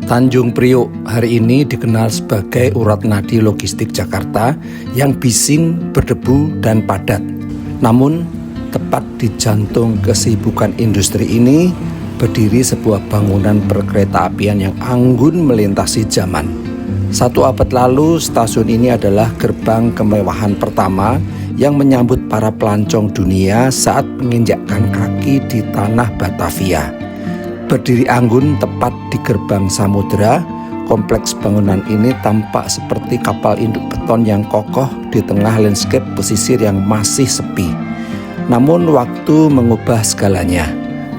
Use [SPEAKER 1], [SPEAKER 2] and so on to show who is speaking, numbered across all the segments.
[SPEAKER 1] Tanjung Priok hari ini dikenal sebagai urat nadi logistik Jakarta yang bising, berdebu, dan padat. Namun, tepat di jantung kesibukan industri ini, berdiri sebuah bangunan perkeretaapian yang anggun melintasi zaman. 1 abad lalu, stasiun ini adalah gerbang kemewahan pertama yang menyambut para pelancong dunia saat menginjakkan kaki di tanah Batavia. Berdiri anggun tepat di gerbang samudera, kompleks bangunan ini tampak seperti kapal induk beton yang kokoh di tengah landscape pesisir yang masih sepi. Namun waktu mengubah segalanya.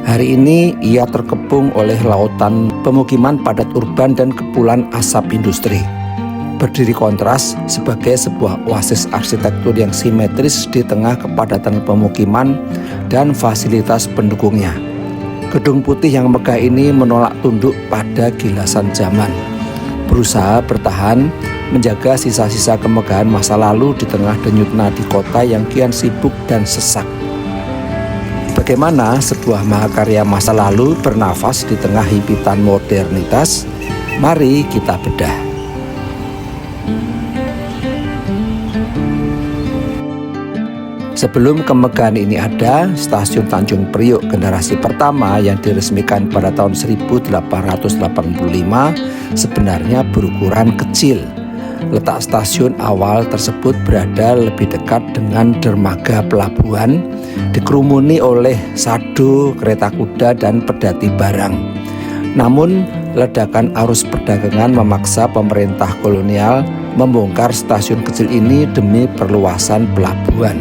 [SPEAKER 1] Hari ini ia terkepung oleh lautan pemukiman padat urban dan kepulan asap industri. Berdiri kontras sebagai sebuah oasis arsitektur yang simetris di tengah kepadatan pemukiman dan fasilitas pendukungnya. Gedung putih yang megah ini menolak tunduk pada gilasan zaman, berusaha bertahan menjaga sisa-sisa kemegahan masa lalu di tengah denyut nadi kota yang kian sibuk dan sesak. Bagaimana sebuah mahakarya masa lalu bernafas di tengah himpitan modernitas? Mari kita bedah. Sebelum kemegahan ini ada, stasiun Tanjung Priok generasi pertama yang diresmikan pada tahun 1885 sebenarnya berukuran kecil. Letak stasiun awal tersebut berada lebih dekat dengan dermaga pelabuhan, dikerumuni oleh sado, kereta kuda, dan pedati barang. Namun, ledakan arus perdagangan memaksa pemerintah kolonial membongkar stasiun kecil ini demi perluasan pelabuhan,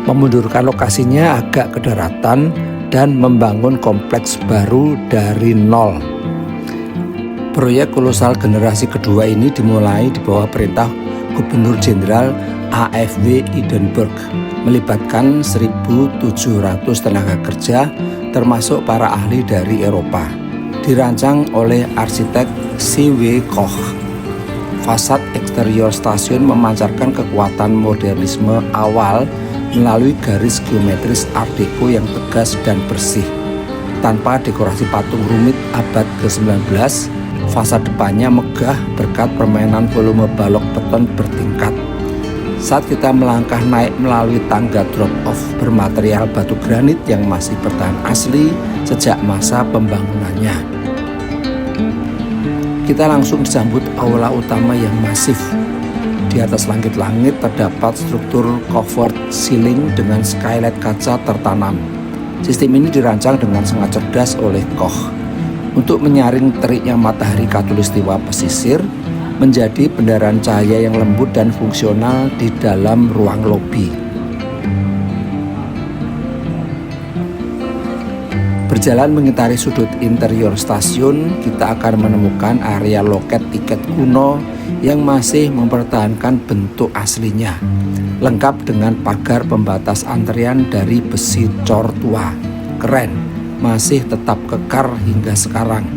[SPEAKER 1] memundurkan lokasinya agak ke daratan, dan membangun kompleks baru dari nol. Proyek kolosal generasi kedua ini dimulai di bawah perintah Gubernur Jenderal A.F.W. Edinburgh, melibatkan 1.700 tenaga kerja termasuk para ahli dari Eropa. Dirancang oleh arsitek C.W. Koch. Fasad eksterior stasiun memancarkan kekuatan modernisme awal melalui garis geometris Art Deco yang tegas dan bersih. Tanpa dekorasi patung rumit abad ke-19, fasad depannya megah berkat permainan volume balok beton bertingkat. Saat kita melangkah naik melalui tangga drop-off bermaterial batu granit yang masih bertahan asli sejak masa pembangunannya, kita langsung disambut aula utama yang masif. Di atas langit-langit terdapat struktur covered ceiling dengan skylight kaca tertanam. Sistem ini dirancang dengan sangat cerdas oleh Koch untuk menyaring teriknya matahari khatulistiwa pesisir menjadi bendaran cahaya yang lembut dan fungsional di dalam ruang lobi. Berjalan mengitari sudut interior stasiun, kita akan menemukan area loket tiket kuno yang masih mempertahankan bentuk aslinya, lengkap dengan pagar pembatas antrian dari besi cor tua. Keren, masih tetap kekar hingga sekarang.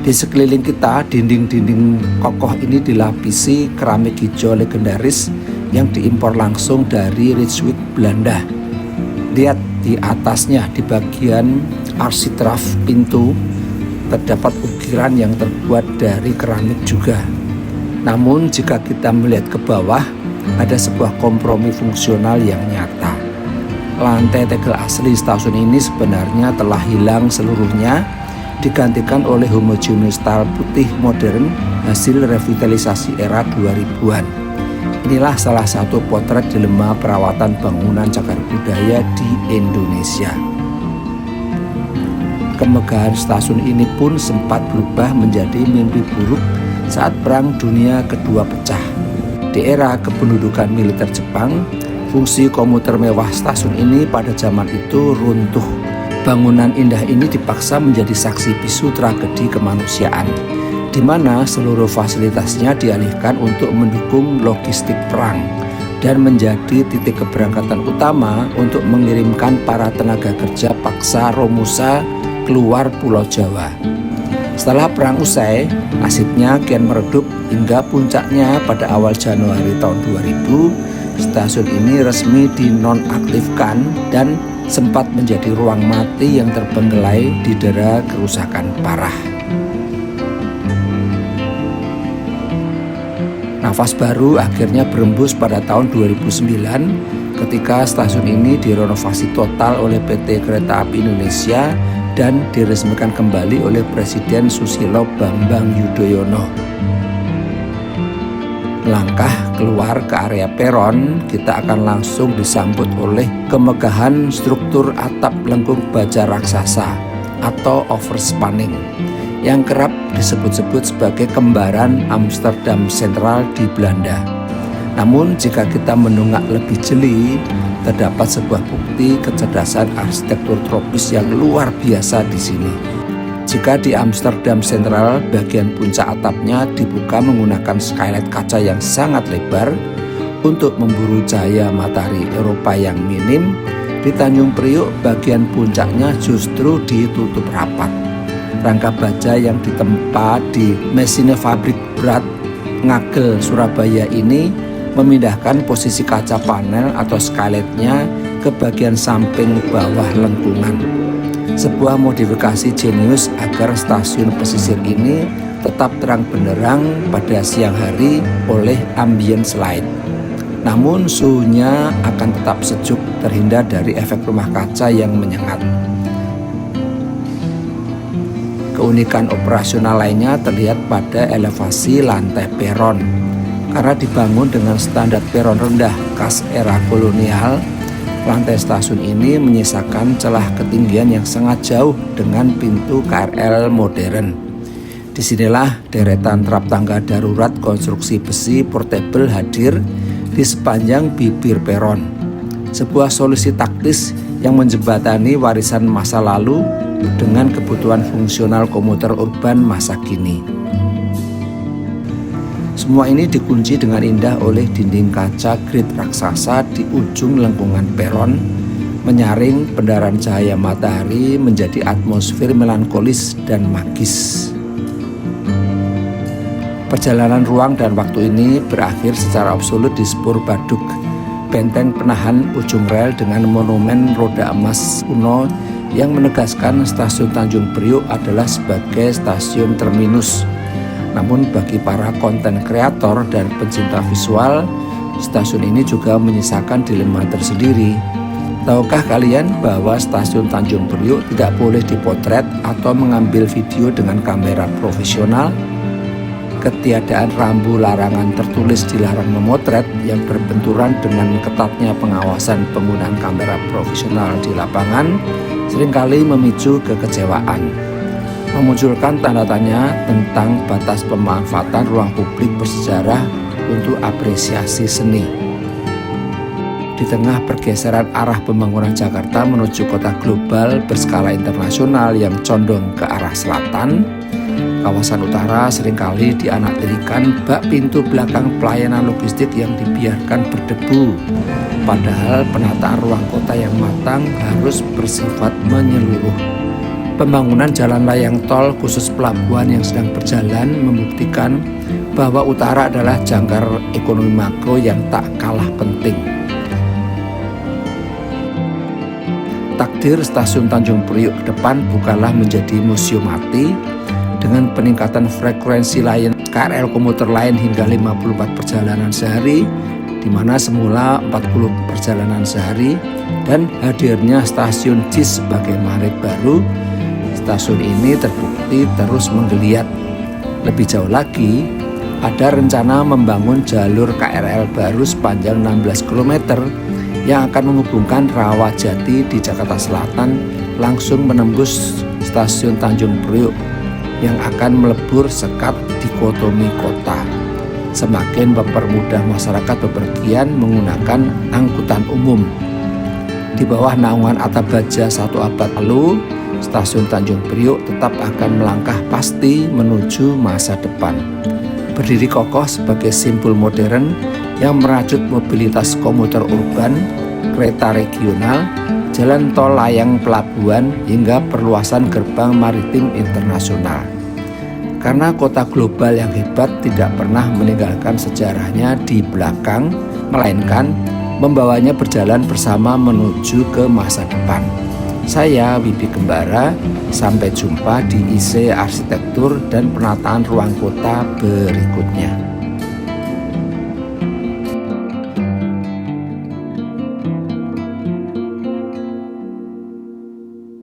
[SPEAKER 1] Di sekeliling kita, dinding-dinding kokoh ini dilapisi keramik hijau legendaris yang diimpor langsung dari Rijswijk, Belanda. Lihat di atasnya, di bagian arsitraf pintu, terdapat ukiran yang terbuat dari keramik juga. Namun jika kita melihat ke bawah, ada sebuah kompromi fungsional yang nyata. Lantai tegel asli stasiun ini sebenarnya telah hilang seluruhnya, digantikan oleh homogeneous style putih modern hasil revitalisasi era 2000-an. Inilah salah satu potret dilema perawatan bangunan cagar budaya di Indonesia. Kemegahan stasiun ini pun sempat berubah menjadi mimpi buruk saat Perang Dunia Kedua pecah. Di era kependudukan militer Jepang, fungsi komuter mewah stasiun ini pada zaman itu runtuh. Bangunan indah ini dipaksa menjadi saksi bisu tragedi kemanusiaan, di mana seluruh fasilitasnya dialihkan untuk mendukung logistik perang dan menjadi titik keberangkatan utama untuk mengirimkan para tenaga kerja paksa Romusa keluar Pulau Jawa. Setelah perang usai, nasibnya kian meredup hingga puncaknya pada awal Januari tahun 2000, stasiun ini resmi dinonaktifkan dan sempat menjadi ruang mati yang terbengkelai didera kerusakan parah. Nafas baru akhirnya berembus pada tahun 2009 ketika stasiun ini direnovasi total oleh PT Kereta Api Indonesia dan diresmikan kembali oleh Presiden Susilo Bambang Yudhoyono. Melangkah keluar ke area peron, kita akan langsung disambut oleh kemegahan struktur atap lengkung baja raksasa atau overspanning yang kerap disebut-sebut sebagai kembaran Amsterdam Central di Belanda. Namun jika kita menunggak lebih jeli, terdapat sebuah bukti kecerdasan arsitektur tropis yang luar biasa di sini. Jika di Amsterdam Central, bagian puncak atapnya dibuka menggunakan skylight kaca yang sangat lebar untuk memburu cahaya matahari Eropa yang minim, di Tanjung Priok bagian puncaknya justru ditutup rapat. Rangka baja yang ditempa di Mesine Fabrik Berat Ngagel, Surabaya ini memindahkan posisi kaca panel atau skylightnya ke bagian samping bawah lengkungan. Sebuah modifikasi jenius agar stasiun pesisir ini tetap terang benderang pada siang hari oleh ambience light. Namun suhunya akan tetap sejuk, terhindar dari efek rumah kaca yang menyengat. Keunikan operasional lainnya terlihat pada elevasi lantai peron. Karena dibangun dengan standar peron rendah khas era kolonial, lantai stasiun ini menyisakan celah ketinggian yang sangat jauh dengan pintu KRL modern. Disinilah deretan trap tangga darurat konstruksi besi portable hadir di sepanjang bibir peron. Sebuah solusi taktis yang menjembatani warisan masa lalu dengan kebutuhan fungsional komuter urban masa kini. Semua ini dikunci dengan indah oleh dinding kaca grid raksasa di ujung lengkungan peron, menyaring pendaran cahaya matahari menjadi atmosfer melankolis dan magis. Perjalanan ruang dan waktu ini berakhir secara absolut di Spur Baduk, benteng penahan ujung rel dengan monumen roda emas kuno yang menegaskan stasiun Tanjung Priok adalah sebagai stasiun terminus. Namun bagi para konten kreator dan pencinta visual, stasiun ini juga menyisakan dilema tersendiri. Tahukah kalian bahwa stasiun Tanjung Priok tidak boleh dipotret atau mengambil video dengan kamera profesional? Ketiadaan rambu larangan tertulis dilarang memotret yang berbenturan dengan ketatnya pengawasan penggunaan kamera profesional di lapangan seringkali memicu kekecewaan, memunculkan tanda tanya tentang batas pemanfaatan ruang publik bersejarah untuk apresiasi seni. Di tengah pergeseran arah pembangunan Jakarta menuju kota global berskala internasional yang condong ke arah selatan, kawasan utara seringkali dianaktirikan bak pintu belakang pelayanan logistik yang dibiarkan berdebu. Padahal penataan ruang kota yang matang harus bersifat menyeluruh. Pembangunan jalan layang tol khusus pelabuhan yang sedang berjalan membuktikan bahwa utara adalah jangkar ekonomi makro yang tak kalah penting. Takdir stasiun Tanjung Priok ke depan bukanlah menjadi museum mati dengan peningkatan frekuensi layan KRL komuter lain hingga 54 perjalanan sehari, di mana semula 40 perjalanan sehari, dan hadirnya stasiun JIS sebagai magnet baru. Stasiun ini terbukti terus menggeliat. Lebih jauh lagi, ada rencana membangun jalur KRL baru sepanjang 16 km yang akan menghubungkan Rawajati di Jakarta Selatan langsung menembus stasiun Tanjung Priok yang akan melebur sekat dikotomi kota, semakin mempermudah masyarakat bepergian menggunakan angkutan umum. Di bawah naungan atap baja 1 abad lalu, stasiun Tanjung Priok tetap akan melangkah pasti menuju masa depan. Berdiri kokoh sebagai simbol modern yang merajut mobilitas komuter urban, kereta regional, jalan tol layang pelabuhan hingga perluasan gerbang maritim internasional. Karena kota global yang hebat tidak pernah meninggalkan sejarahnya di belakang, melainkan membawanya berjalan bersama menuju ke masa depan. Saya Wibi Kembara, sampai jumpa di IC Arsitektur dan Penataan Ruang Kota berikutnya.